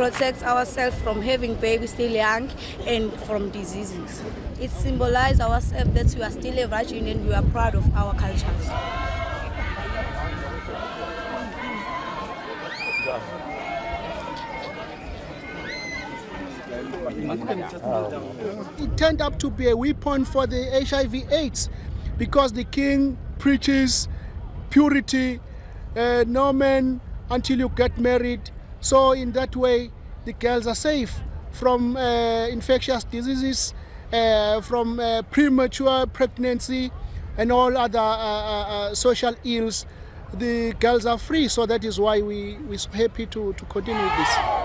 protect ourselves from having babies still young and from diseases. It symbolizes ourselves that we are still a virgin and we are proud of our cultures. It turned up to be a weapon for the HIV/AIDS because the king preaches purity, no man until you get married. So in that way, the girls are safe from infectious diseases, from premature pregnancy and all other social ills. The girls are free, so that is why we're so happy to continue with this.